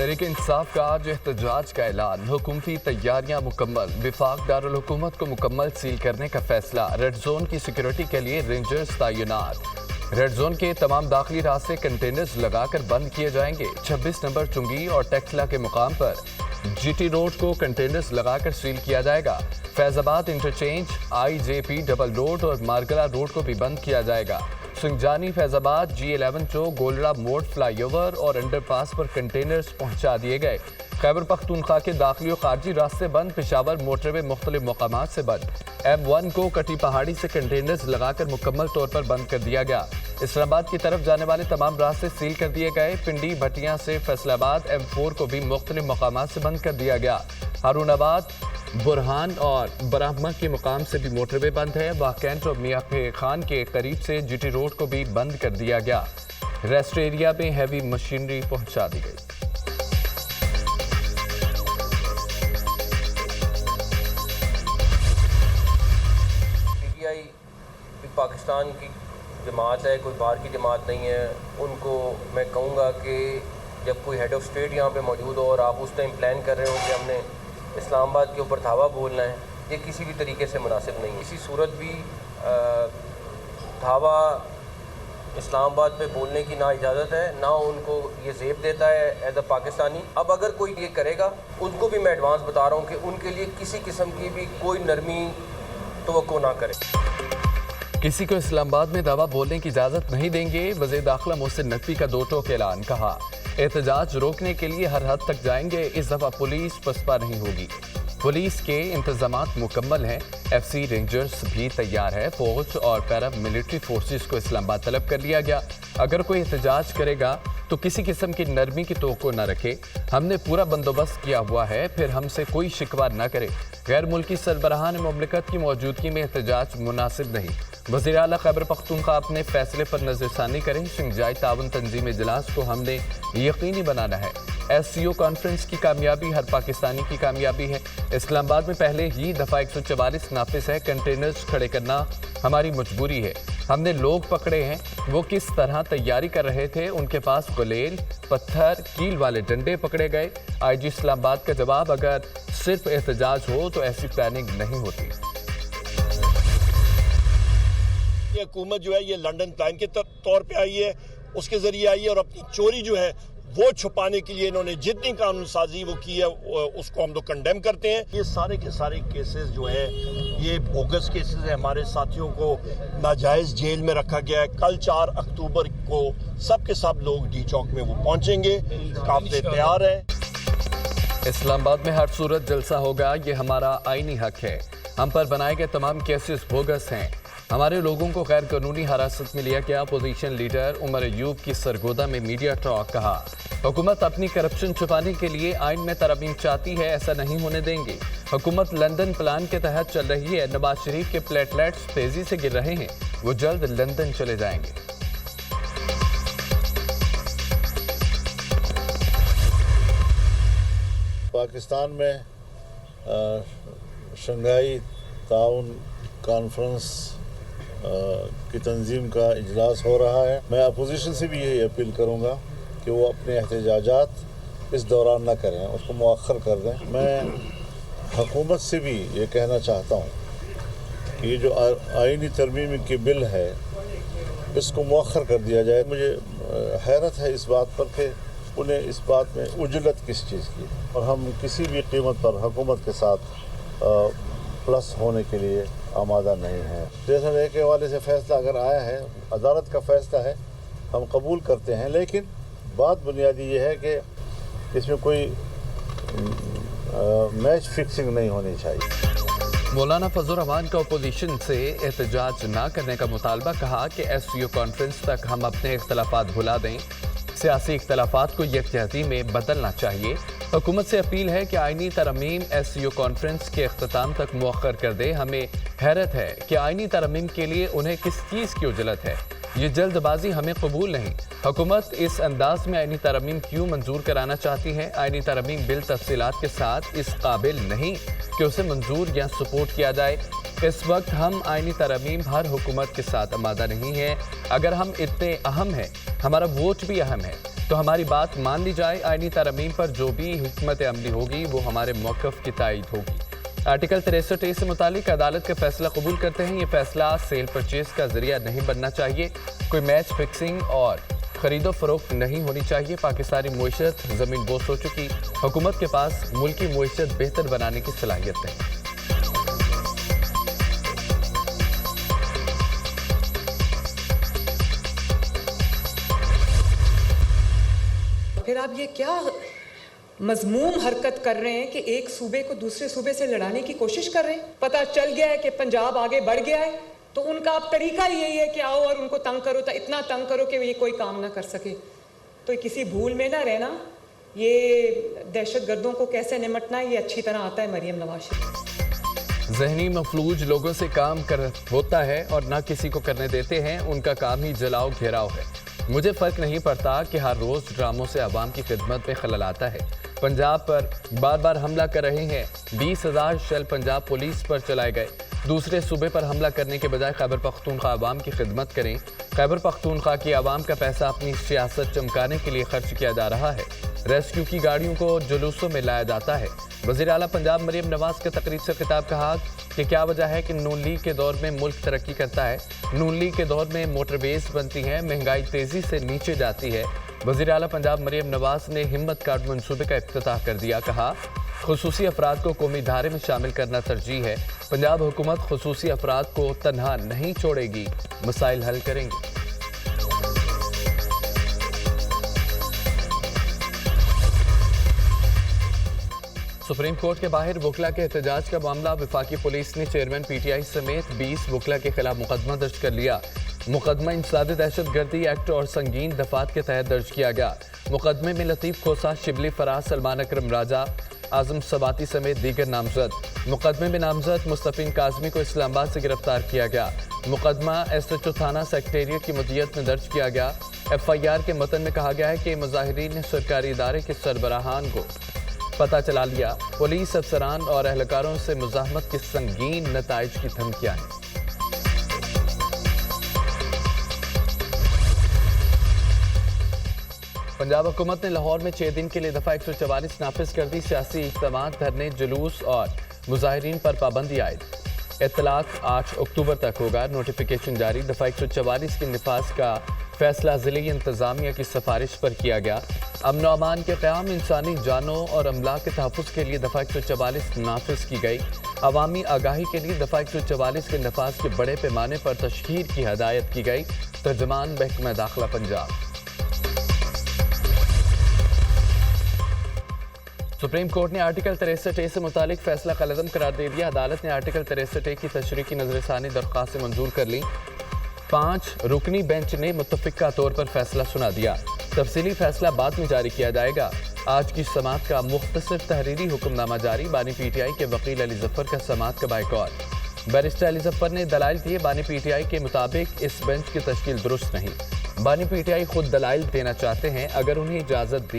तहरीक इंसाफ का आज एहतजाज का ऐलान। हुकूमती तैयारियां मुकम्मल। विफाक दारुल हुकूमत को मुकम्मल सील करने का फैसला। रेड जोन की सिक्योरिटी के लिए रेंजर्स तैनात। रेड जोन के तमाम दाखिली रास्ते कंटेनर्स लगाकर बंद किए जाएंगे। 26 नंबर चुंगी और टेक्सला के मुकाम पर जीटी रोड को कंटेनर्स लगाकर सील किया जाएगा। Faizabad interchange, IJP double road और मारगला रोड को भी बंद किया जाएगा। सुंगजानी फैजाबाद G11 चौक, गोलरा मोड़, फ्लाईओवर और अंडरपास पर कंटेनर्स पहुंचा दिए गए। खैबर पख्तूनख्वा के दाखिली और खारजी रास्ते बंद। पेशावर मोटरवे मुख्तलिफ मकामात से बंद। M1 को कटी पहाड़ी से कंटेनर्स लगाकर मुकम्मल तौर पर बंद कर दिया गया। इस्लामाबाद की तरफ जाने वाले तमाम रास्ते सील कर दिए गए। पिंडी भटियां से फैसलाबाद M4 को भी मुख्तलिफ मकामात से बंद कर दिया गया। हारूनाबाद, बुरहान और बराहमा के मुकाम से भी मोटरवे बंद है। वाकैंट और मियां खान के करीब से जीटी रोड को भी बंद कर दिया गया। रेस्ट एरिया में हैवी मशीनरी पहुंचा दी गई। PTI पाकिस्तान की जमात है, कोई बाहर की जमात नहीं है। उनको मैं कहूँगा कि जब कोई हेड ऑफ स्टेट यहाँ पे मौजूद हो और आप उस टाइम प्लान कर रहे हो कि हमने इस्लामाबाद के ऊपर धावा बोलना है, ये किसी भी तरीके से मुनासिब नहीं है। किसी सूरत भी धावा इस्लामाबाद पे बोलने की ना इजाज़त है, ना उनको ये ज़ेब देता है एज अ पाकिस्तानी। अब अगर कोई ये करेगा, उनको भी मैं एडवांस बता रहा हूँ कि उनके लिए किसी किस्म की भी कोई नरमी तवक्को ना करे। किसी को इस्लामाबाद में दावा बोलने की इजाज़त नहीं देंगे। वज़ीर दाखिला मोहसिन नकवी का दो टोक ऐलान। कहा, एहतजाज रोकने के लिए हर हद तक जाएंगे। इस दफ़ा पुलिस पसपा नहीं होगी। पुलिस के इंतजामात मुकम्मल हैं। FC रेंजर्स भी तैयार है। फौज और पैरा मिलिट्री फोर्सेस को इस्लामाबाद तलब कर लिया गया। अगर कोई एहतजाज करेगा तो किसी किस्म की नरमी की तवक्को न रखे। हमने पूरा बंदोबस्त किया हुआ है, फिर हमसे कोई शिकवा न करे। गैर मुल्की सरबराहान मुमलिकत की मौजूदगी में एहतजाज मुनासिब नहीं। वज़ीर आला खैबर पख्तूनख्वा अपने फैसले पर नज़रसानी करें। शिंगजाई ताउन तंजीम इजलास को हमने यकीनी बनाना है। SCO कॉन्फ्रेंस की कामयाबी हर पाकिस्तानी की कामयाबी है। इस्लामाबाद में पहले ही दफ़ा 144 नाफिस है। कंटेनर्स खड़े करना हमारी मजबूरी है। हमने लोग पकड़े हैं, वो किस तरह तैयारी कर रहे थे। उनके पास गुलेल, पत्थर, कील वाले डंडे पकड़े गए। IG इस्लामाबाद का जवाब, अगर सिर्फ एहतजाज हो तो ऐसी प्लानिंग नहीं होती। ये हुकूमत जो है ये लंदन प्लान के तौर पे आई है, उसके जरिए आई है और अपनी चोरी जो है वो छुपाने के लिए इन्होंने जितनी कानून साजी वो की है उसको हम लोग कंडेम करते हैं। ये सारे के सारे केसेस जो है ये बोगस केसेस है। हमारे साथियों को नाजायज जेल में रखा गया है। कल 4 अक्टूबर को सब के सब लोग डी चौक में वो पहुंचेंगे। काफिले तैयार है। इस्लामाबाद में हर सूरत जलसा होगा, ये हमारा आईनी हक है। हम पर बनाए गए तमाम केसेस बोगस हैं। हमारे लोगों को गैर कानूनी हिरासत में लिया गया। अपोजिशन लीडर उमर अयूब की सरगोदा में मीडिया टॉक। कहा, हुकूमत अपनी करप्शन छुपाने के लिए आइन में तरमीम चाहती है, ऐसा नहीं होने देंगे। हुकूमत लंदन प्लान के तहत चल रही है। नवाज शरीफ के प्लेटलेट्स तेजी से गिर रहे हैं, वो जल्द लंदन चले जाएंगे। पाकिस्तान में शंघाई ताउन कॉन्फ्रेंस की तंजीम का इजलास हो रहा है। मैं अपोजिशन से भी यही अपील करूंगा कि वो अपने एहतजाजात इस दौरान न करें, उसको मुअख्खर कर दें। मैं हुकूमत से भी ये कहना चाहता हूँ कि ये जो आईनी तरमीम की बिल है इसको मुअख्खर कर दिया जाए। मुझे हैरत है इस बात पर कि उन्हें इस बात में उजलत किस चीज़ की, और हम किसी भी कीमत पर हुकूमत के साथ प्लस होने के लिए आमादा नहीं है। जैसे एक हवाले से फैसला अगर आया है, अदालत का फैसला है, हम कबूल करते हैं, लेकिन बात बुनियादी ये है कि इसमें कोई मैच फिक्सिंग नहीं होनी चाहिए। मौलाना फजल रहमान का अपोजिशन से एहतजाज न करने का मुतालबा। कहा कि SCO कॉन्फ्रेंस तक हम अपने इख्तलाफात भुला दें। सियासी इख्तलाफात को यकजहती में बदलना चाहिए। हुकूमत से अपील है कि आईनी तरमीम SCO कॉन्फ्रेंस के अख्ताम तक मुअख्खर कर दे। हमें हैरत है कि आईनी तरमीम के लिए उन्हें किस चीज़ की उजलत है। ये जल्दबाजी हमें कबूल नहीं। हुकूमत इस अंदाज में आईनी तरमीम क्यों मंजूर कराना चाहती है। आईनी तरमीम बिल तफसीलात के साथ इस काबिल नहीं कि उसे मंजूर या सपोर्ट किया जाए। इस वक्त हम आईनी तरमीम हर हुकूमत के साथ आमादा नहीं है। अगर हम इतने अहम हैं, हमारा वोट भी अहम है। तो हमारी बात मान ली जाए। आईनी तरमीम पर जो भी हिकमत अमली होगी वो हमारे मौक़िफ़ की तायीद होगी। आर्टिकल 63A से मुतालिक अदालत का फैसला कबूल करते हैं। ये फैसला सेल परचेज का जरिया नहीं बनना चाहिए, कोई मैच फिक्सिंग और खरीदो फरोख्त नहीं होनी चाहिए। पाकिस्तानी मुईशत ज़मीन बोस हो चुकी, हुकूमत के पास मुल्की मुईशत बेहतर बनाने की सलाहियत नहीं। फिर आप ये क्या मजमूम हरकत कर रहे हैं कि एक सूबे को दूसरे सूबे से लड़ाने की कोशिश कर रहे हैं। पता चल गया है कि पंजाब आगे बढ़ गया है, तो उनका अब तरीका यही है कि आओ और उनको तंग करो, तो इतना तंग करो कि ये कोई काम ना कर सके। तो किसी भूल में ना रहना, ये दहशतगर्दों को कैसे निमटना है ये अच्छी तरह आता है मरियम नवाज शरीफ। ज़हनी मफलूज लोगों से काम कर होता है और ना किसी को करने देते हैं, उनका काम ही जलाओ घेराव है। मुझे फ़र्क नहीं पड़ता कि हर रोज़ ड्रामों से आवाम की खिदमत में खलल आता है। पंजाब पर बार बार हमला कर रहे हैं। 20,000 शेल पंजाब पुलिस पर चलाए गए। दूसरे सूबे पर हमला करने के बजाय खैबर पख्तूनख्वा आवाम की खिदमत करें। खैबर पख्तूनख्वा की आवाम का पैसा अपनी सियासत चमकाने के लिए खर्च किया जा रहा है। रेस्क्यू की गाड़ियों को जुलूसों में लाया जाता है। वज़ीर आला पंजाब मरियम नवाज के तकरीर से खिताब कहा कि क्या वजह है कि नून लीग के दौर में मुल्क तरक्की करता है। नून लीग के दौर में मोटरवेज बनती हैं, महंगाई तेज़ी से नीचे जाती है। वज़ीर आला पंजाब मरियम नवाज ने हिम्मत कार्ड मंसूबे का इफ्तिताह कर दिया। कहा खुसूसी अफराद को कौमी धारे में शामिल करना तरजीह है। पंजाब हुकूमत खुसूसी अफराद को तन्हा नहीं छोड़ेगी, मसाइल हल करेंगी। सुप्रीम कोर्ट के बाहर वकला के एहतजाज का मामला। वफाकी पुलिस ने चेयरमैन PTI समेत 20 वकला के खिलाफ मुकदमा दर्ज कर लिया। मुकदमा इंसदाद दहशतगर्दी एक्ट और संगीन दफात के तहत दर्ज किया गया। मुकदमे में लतीफ़ खोसा, शिबली फराज, सलमान अकरम राजा, आजम सबाती समेत दीगर नामजद। मुकदमे में नामजद मुस्तफीन काजमी को इस्लामाबाद से गिरफ्तार किया गया। मुकदमा SHO थाना सेक्रेटेरिएट की मुद्दियत में दर्ज किया गया। FIR के मतन में कहा गया है कि मुजाहिरीन ने सरकारी इदारे के सरबराहान को पता चला लिया। पुलिस अफसरान और एहलकारों से मुजाहमत के संगीन नताइज की धमकियां हैं। पंजाब हुकूमत ने लाहौर में 6 दिन के लिए दफा 144 नाफिज कर दी। सियासी इज्तिमात, धरने, जुलूस और मुजाहिरीन पर पाबंदी आयद। इत्तलाक 8 अक्टूबर तक होगा। नोटिफिकेशन जारी। दफा 144 के निफाज का फैसला ज़िले इंतज़ामिया की सिफारिश पर किया गया। अमन व अमान के क़याम, इंसानी जानों और अमला के तहफ़्फ़ुज़ के लिए दफ़ा 144 नाफिज की गई। अवामी आगाही के लिए दफ़ा 144 के नफाज के बड़े पैमाने पर तशहीर की हदायत की गई। तर्जमान महकमा दाखिला पंजाब। सुप्रीम कोर्ट ने आर्टिकल 63A से मुतालिक फैसला कलअदम करार दे दिया। अदालत ने आर्टिकल 63A की तशरीह की नज़रसानी दरख्वास्त मंजूर कर ली। 5 रुकनी बेंच ने मुत्तफ़िका तौर पर फैसला सुना दिया। तफसीली फैसला बाद में जारी किया जाएगा। आज की समाअत का मुख्तसर तहरीरी हुक्मनामा जारी। बानी PTI के वकील अली जफ़र का समाअत का बाइकॉट। बैरिस्टर अली जफ़र ने दलाइल दिए। बानी PTI के मुताबिक इस बेंच की तश्कील दुरुस्त नहीं। बानी PTI खुद दलाइल देना चाहते हैं, अगर उन्हें इजाज़त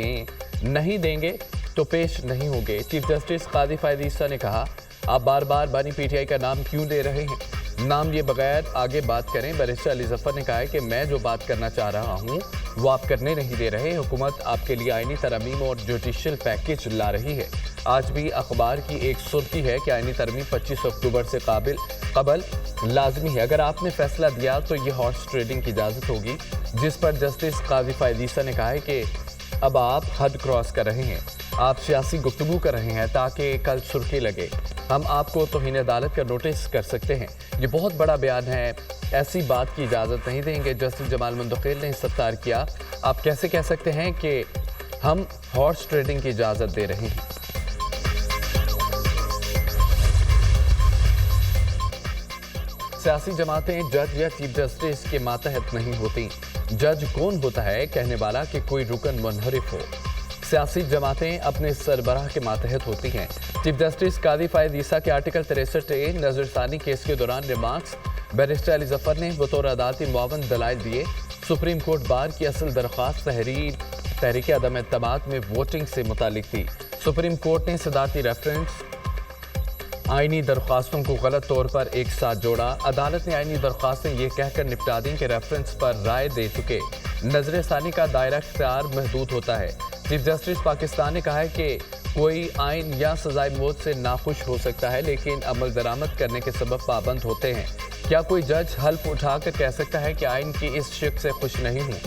नहीं देंगे तो पेश नहीं होंगे। चीफ जस्टिस कादी फ़ायद ईसा ने कहा, आप बार बार बानी PTI का नाम क्यों ले रहे हैं, नाम लिए बगैर आगे बात करें। बैरिस्टर अली जफ़र ने कहा है कि मैं जो बात करना चाह रहा हूँ वो आप करने नहीं दे रहे। हुकूमत आपके लिए आईनी तरमीम और जुडिशल पैकेज ला रही है। आज भी अखबार की एक सुर्खी है कि आईनी तरमीम 25 अक्टूबर से कबल लाजमी है। अगर आपने फैसला दिया तो ये हॉर्स ट्रेडिंग की इजाज़त होगी, जिस पर जस्टिस कादी फ़ायद ईसा ने कहा है कि अब आप हद क्रॉस कर रहे हैं, आप सियासी गुफ्तगू कर रहे हैं ताकि कल सुर्खी लगे। हम आपको तौहीन अदालत का नोटिस कर सकते हैं। ये बहुत बड़ा बयान है, ऐसी बात की इजाज़त नहीं देंगे। जस्टिस जमाल मुंतकिल ने इस्तफ़सार किया, आप कैसे कह सकते हैं कि हम हॉर्स ट्रेडिंग की इजाज़त दे रहे हैं। सियासी जमातें जज या चीफ जस्टिस के मातहत नहीं होती। जज कौन होता है कहने वाला कि कोई रुकन मुनहरिफ हो। सियासी जमातें अपने सरबराह के मातहत होती हैं। चीफ जस्टिस कादी फ़ायद ईसा के आर्टिकल 63A नज़रसानी केस के दौरान रिमार्क्स बैरिस्टर अली जफ़र ने बतौर अदालती मुआवन दलाइल दिए। सुप्रीम कोर्ट बार की असल दरख्वास्त तहरीक अदम एतमाद में वोटिंग से मुतालिक थी। सुप्रीम कोर्ट ने सदारती रेफरेंस आईनी दरख्वास्तों को गलत तौर पर एक साथ जोड़ा। अदालत ने आईनी दरख्वास्तें ये कहकर निपटा दी कि रेफरेंस पर राय दे चुके नजर सानी का दायरा इख्तियार महदूद होता है। चीफ जस्टिस पाकिस्तान ने कहा है कि कोई आइन या सजाए मौत से नाखुश हो सकता है, लेकिन अमल दरामद करने के सबब पाबंद होते हैं। क्या कोई जज हल्फ उठाकर कह सकता है कि आइन की इस शिक से खुश नहीं हूँ?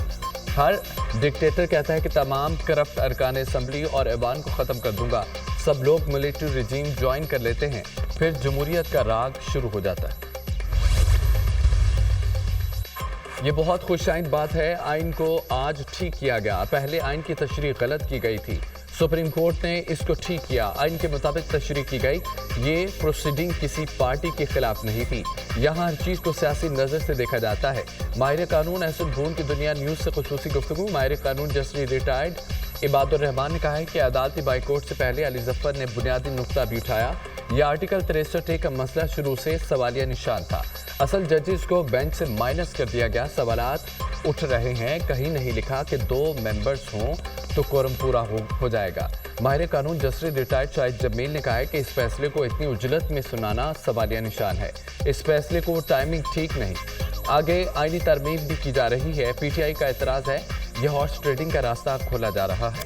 हर डिक्टेटर कहता है कि तमाम करप्ट अरकान असम्बली और ऐवान को ख़त्म कर दूंगा। सब लोग मिलिट्री रिजीम ज्वाइन कर लेते हैं, फिर जमहूरियत का राग शुरू हो जाता है। ये बहुत खुशाइंद बात है। आइन को आज ठीक किया गया। पहले आइन की तशरीह गलत की गई थी, सुप्रीम कोर्ट ने इसको ठीक किया। आइन के मुताबिक तशरीह की गई। ये प्रोसीडिंग किसी पार्टी के खिलाफ नहीं थी। यहाँ हर चीज़ को सियासी नज़र से देखा जाता है। माहिर कानून अहसन भून की दुनिया न्यूज़ से खुसूसी गुफ्तगू। माहिर कानून जस्टिस रिटायर्ड इबादुर रहमान ने कहा है कि अदालती बाइकआउट से पहले अली जफर ने बुनियादी नुक्ता भी उठाया। यह आर्टिकल 63 का मसला शुरू से सवालिया निशान था। असल जजेस को बेंच से माइनस कर दिया गया। सवालात उठ रहे हैं, कहीं नहीं लिखा कि 2 मेंबर्स हों तो कोरम पूरा हो जाएगा। माहिर कानून जस्टिस रिटायर्ड शाहिद जमील ने कहा है कि इस फैसले को इतनी उजलत में सुनाना सवालिया निशान है। इस फैसले को टाइमिंग ठीक नहीं। आगे आईनी तरमीम भी की जा रही है। पीटीआई का एतराज़ है यह हॉर्स ट्रेडिंग का रास्ता खोला जा रहा है।